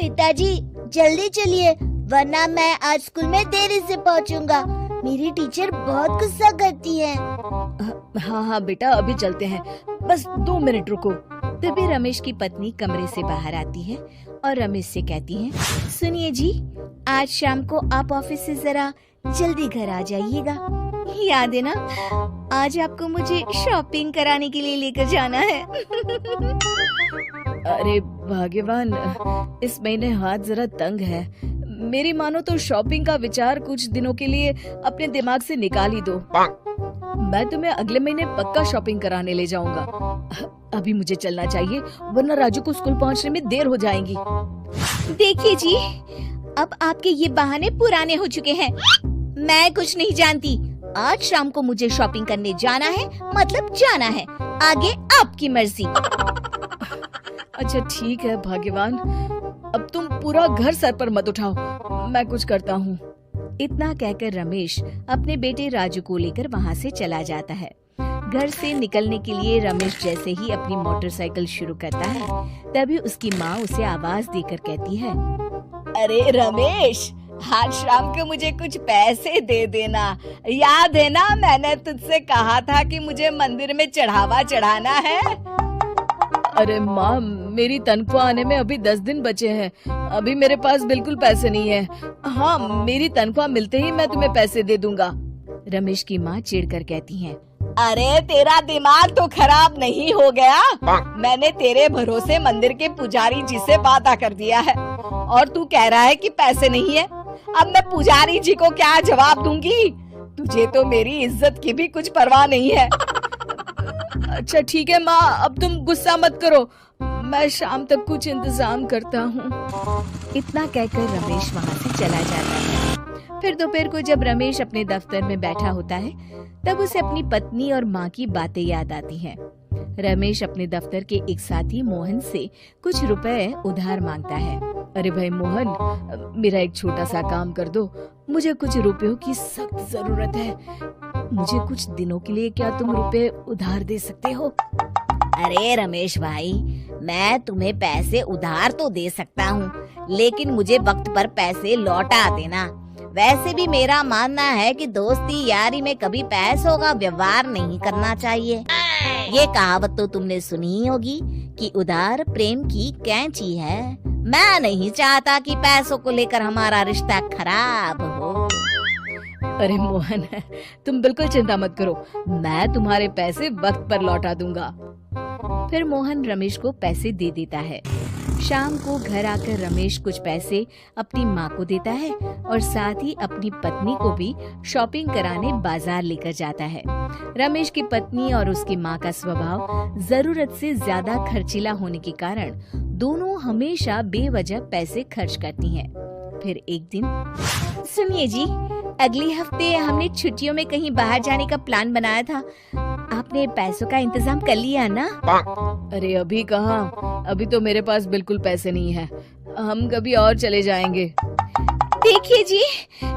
पिताजी जल्दी चलिए, वरना मैं आज स्कूल में देरी से पहुंचूंगा। मेरी टीचर बहुत गुस्सा करती है। हाँ हाँ बेटा, अभी चलते हैं, बस 2 मिनट रुको। तभी रमेश की पत्नी कमरे से बाहर आती है और रमेश से कहती है, सुनिए जी, आज शाम को आप ऑफिस से जरा जल्दी घर आ जाइएगा। याद है ना, आज आपको मुझे शॉपिंग कराने के लिए लेकर जाना है। अरे भाग्यवान, इस महीने हाथ जरा तंग है। मेरी मानो तो शॉपिंग का विचार कुछ दिनों के लिए अपने दिमाग से निकाल ही दो। मैं तुम्हें अगले महीने पक्का शॉपिंग कराने ले जाऊंगा। अभी मुझे चलना चाहिए, वरना राजू को स्कूल पहुंचने में देर हो जाएगी। देखिए जी, अब आपके ये बहाने पुराने हो चुके हैं। मैं कुछ नहीं जानती। आज शाम को मुझे शॉपिंग करने जाना है, मतलब जाना है। आगे आपकी मर्जी। अच्छा ठीक है भाग्यवान, अब तुम पूरा घर सर पर मत उठाओ, मैं कुछ करता हूँ। इतना कहकर रमेश अपने बेटे राजू को लेकर वहाँ से चला जाता है। घर से निकलने के लिए रमेश जैसे ही अपनी मोटरसाइकिल शुरू करता है, तभी उसकी माँ उसे आवाज देकर कहती है, अरे रमेश, आज शाम को मुझे कुछ पैसे दे देना। याद है ना, मैंने तुझसे कहा था कि मुझे मंदिर में चढ़ावा चढ़ाना है। अरे माँ, मेरी तनख्वाह आने में अभी 10 दिन बचे हैं। अभी मेरे पास बिल्कुल पैसे नहीं है। हाँ, मेरी तनख्वाह मिलते ही मैं तुम्हें पैसे दे दूंगा। रमेश की माँ चिढ़कर कहती हैं, अरे तेरा दिमाग तो खराब नहीं हो गया? मैंने तेरे भरोसे मंदिर के पुजारी जी से वादा कर दिया है और तू कह रहा है कि पैसे नहीं है। अब मैं पुजारी जी को क्या जवाब दूंगी? तुझे तो मेरी इज्जत की भी कुछ परवाह नहीं है। अच्छा ठीक है माँ, अब तुम गुस्सा मत करो, मैं शाम तक कुछ इंतजाम करता हूँ। इतना कहकर रमेश वहाँ से चला जाता है। फिर दोपहर को जब रमेश अपने दफ्तर में बैठा होता है, तब उसे अपनी पत्नी और माँ की बातें याद आती हैं। रमेश अपने दफ्तर के एक साथी मोहन से कुछ रुपए उधार मांगता है। अरे भाई मोहन, मेरा एक छोटा सा काम कर दो, मुझे कुछ रुपयों की सख्त जरूरत है। मुझे कुछ दिनों के लिए क्या तुम रुपए उधार दे सकते हो? अरे रमेश भाई, मैं तुम्हें पैसे उधार तो दे सकता हूँ, लेकिन मुझे वक्त पर पैसे लौटा देना। वैसे भी मेरा मानना है कि दोस्ती यारी में कभी पैसों का व्यवहार नहीं करना चाहिए। ये कहावत तो तुमने सुनी ही होगी कि उधार प्रेम की कैंची है। मैं नहीं चाहता कि पैसों को लेकर हमारा रिश्ता खराब हो। अरे मोहन, तुम बिल्कुल चिंता मत करो, मैं तुम्हारे पैसे वक्त पर लौटा दूंगा। फिर मोहन रमेश को पैसे दे देता है। शाम को घर आकर रमेश कुछ पैसे अपनी माँ को देता है और साथ ही अपनी पत्नी को भी शॉपिंग कराने बाजार लेकर जाता है। रमेश की पत्नी और उसकी माँ का स्वभाव जरूरत से ज्यादा खर्चीला होने के कारण दोनों हमेशा बेवजह पैसे खर्च करती हैं। फिर एक दिन, सुनिए जी, अगले हफ्ते हमने छुट्टियों में कहीं बाहर जाने का प्लान बनाया था। आपने पैसों का इंतजाम कर लिया ना? अरे अभी कहाँ, अभी तो मेरे पास बिल्कुल पैसे नहीं है। हम कभी और चले जाएंगे। देखिए जी,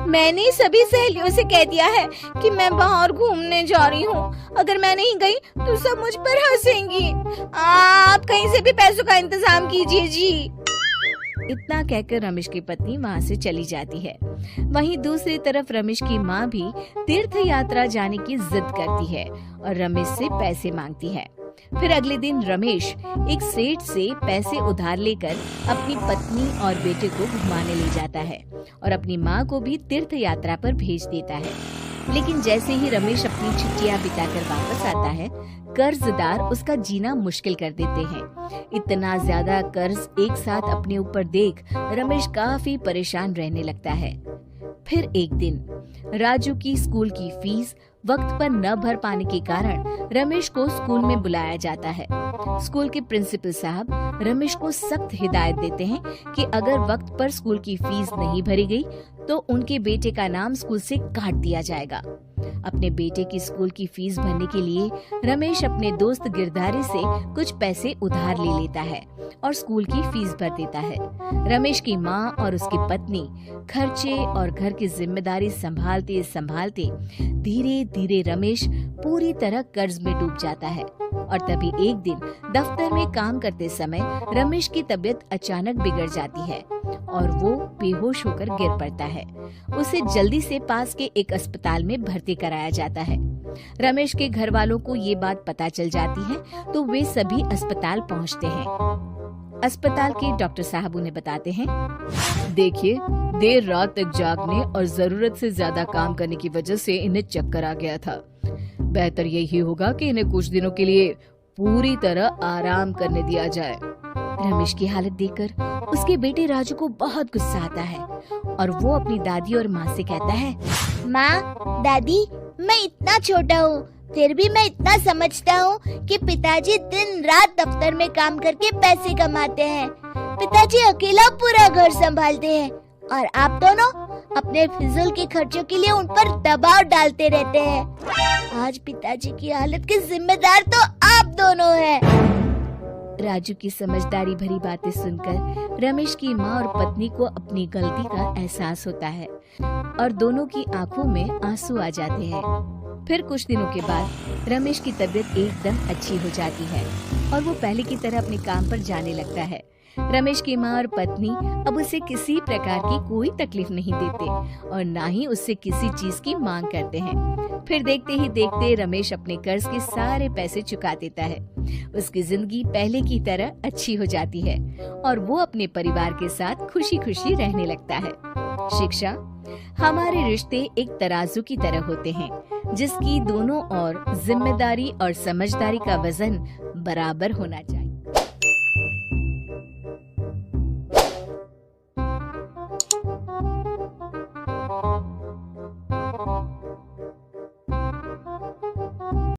मैंने सभी सहेलियों से कह दिया है कि मैं बाहर घूमने जा रही हूँ। अगर मैं नहीं गई तो सब मुझ पर हंसेंगी। आप कहीं से भी पैसों का इंतजाम कीजिए जी। इतना कहकर रमेश की पत्नी वहाँ से चली जाती है। वहीं दूसरी तरफ रमेश की माँ भी तीर्थ यात्रा जाने की जिद करती है और रमेश से पैसे मांगती है। फिर अगले दिन रमेश एक सेठ से पैसे उधार लेकर अपनी पत्नी और बेटे को घुमाने ले जाता है और अपनी माँ को भी तीर्थ यात्रा पर भेज देता है। लेकिन जैसे ही रमेश अपनी छुट्टियाँ बिताकर वापस आता है, कर्जदार उसका जीना मुश्किल कर देते हैं। इतना ज्यादा कर्ज एक साथ अपने ऊपर देख रमेश काफी परेशान रहने लगता है। फिर एक दिन राजू की स्कूल की फीस वक्त पर न भर पाने के कारण रमेश को स्कूल में बुलाया जाता है। स्कूल के प्रिंसिपल साहब रमेश को सख्त हिदायत देते हैं कि अगर वक्त पर स्कूल की फीस नहीं भरी गई तो उनके बेटे का नाम स्कूल से काट दिया जाएगा। अपने बेटे की स्कूल की फीस भरने के लिए रमेश अपने दोस्त गिरधारी से कुछ पैसे उधार ले लेता है और स्कूल की फीस भर देता है। रमेश की माँ और उसकी पत्नी खर्चे और घर की जिम्मेदारी संभालते संभालते धीरे धीरे रमेश पूरी तरह कर्ज में डूब जाता है। और तभी एक दिन दफ्तर में काम करते समय रमेश की तबीयत अचानक बिगड़ जाती है। और वो बेहोश होकर गिर पड़ता है। उसे जल्दी से पास के एक अस्पताल में भर्ती कराया जाता है। रमेश के घर वालों को ये बात पता चल जाती है तो वे सभी अस्पताल पहुंचते हैं। अस्पताल के डॉक्टर साहब उन्हें बताते हैं, देखिए, देर रात तक जागने और जरूरत से ज्यादा काम करने की वजह से इन्हें चक्कर आ गया था। बेहतर यही होगा कि इन्हें कुछ दिनों के लिए पूरी तरह आराम करने दिया जाए। रमेश की हालत देखकर उसके बेटे राजू को बहुत गुस्सा आता है और वो अपनी दादी और माँ से कहता है, माँ, दादी, मैं इतना छोटा हूँ, फिर भी मैं इतना समझता हूँ कि पिताजी दिन रात दफ्तर में काम करके पैसे कमाते हैं। पिताजी अकेला पूरा घर संभालते हैं और आप दोनों अपने फिजूल के खर्चों के लिए उन पर दबाव डालते रहते हैं। आज पिताजी की हालत के जिम्मेदार तो आप दोनों हैं। राजू की समझदारी भरी बातें सुनकर रमेश की माँ और पत्नी को अपनी गलती का एहसास होता है और दोनों की आंखों में आंसू आ जाते हैं। फिर कुछ दिनों के बाद रमेश की तबीयत एकदम अच्छी हो जाती है और वो पहले की तरह अपने काम पर जाने लगता है। रमेश की माँ और पत्नी अब उसे किसी प्रकार की कोई तकलीफ नहीं देते और ना ही उससे किसी चीज की मांग करते हैं। फिर देखते ही देखते रमेश अपने कर्ज के सारे पैसे चुका देता है। उसकी जिंदगी पहले की तरह अच्छी हो जाती है और वो अपने परिवार के साथ खुशी खुशी रहने लगता है। शिक्षा, हमारे रिश्ते एक तराजू की तरह होते हैं जिसकी दोनों ओर जिम्मेदारी और समझदारी का वजन बराबर होना चाहिए।